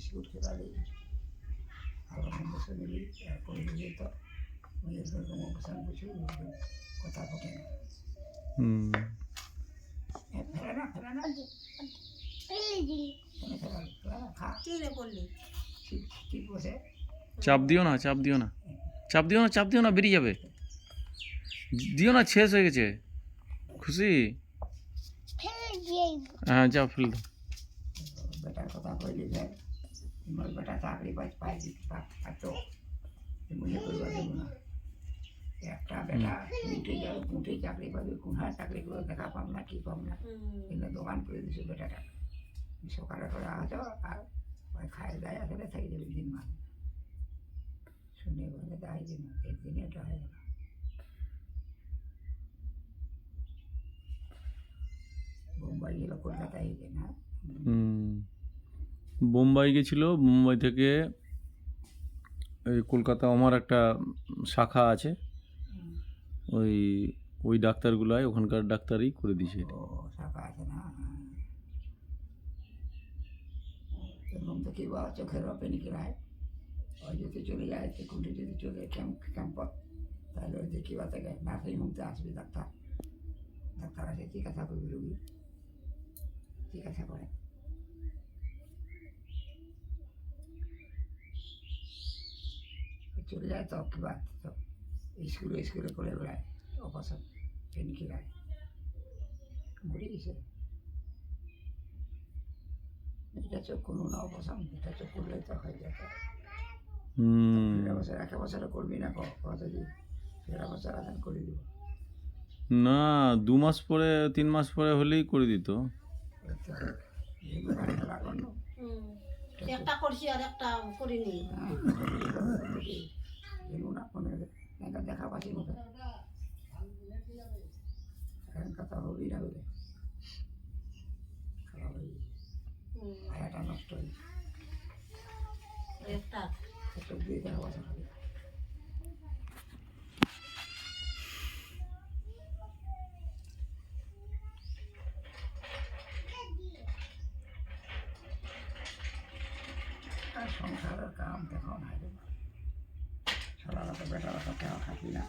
Biscuit খেলালি ভালো মন্দ শুনিলি করে দিলি তো এরকম অবস্থান কিছু কথা ফোটে না। ফেলে না ফেলে না খা ঠিক বসে চাপ দিও না, চাপ দিও না, চাপ দিও না, চাপ দিও না, বেরিয়ে যাবে। দিও না, শেষ হয়ে গেছে। খুশি? হ্যাঁ, যাও ফেল দাও। বেটার কথা কইলি যে তোমার বেটা চাকরি পাই পাচ্ছো মনে করবা দেবো না। একটা বেটা উঠে চাকরি পাবে, কোনহার চাকরি করে দেখা পাম না, কি পাম না, কিন্তু দোকান করে দিছো বেটাটা। সকালে করে আসো আর খায় দায় আসলে থেকে যাবে দিন মান শুনে বলে দেয় যে না একদিনে এটা হয়ে গেল। বোম্বাই গেল, কলকাতায় গেছে না। বোম্বাই গেছিল, মুম্বাই থেকে এই কলকাতা আমার একটা শাখা আছে, ওই ওই ডাক্তারগুলাই ওখানকার ডাক্তারই করে দিয়েছে। ও শাখা আছে না। এরকম তো কেউ চোখের অপেনি কেরায় ওই যদি চলে যায় খুঁটি যদি চলে ক্যাম্প তাহলে ওই যে কেউ থেকে নার্সিং হোমতে আসবে ডাক্তার আসে চিকিৎসা করবে রুগী, চিকিৎসা করে। চলে যায় তো কিবা স্কুলে করে বেড়ায় অপারেশন পেনি কেরায় মরে গেছে। এটা চোখ কোনো না অপারেশন, এটা চোখ করলে তো হয়ে যেত। বছর 1 বছরে করবি না কত দিন, 1.5 বছর আদান করে দিব না, 2 মাস পরে 3 মাস পরে হলেই করে দিত। একটা করছি আর একটা করিনি। দেখা পাচ্ছি মতো কথা হবি না বলে খারাপ হয়ে গেছে, আয়াটা নষ্ট হয়েছে। চোখ দিয়ে দেখা বছর হবে। সংসারের কাম দেখো না, সারা রাত বেটারা তো কেউ থাকি না।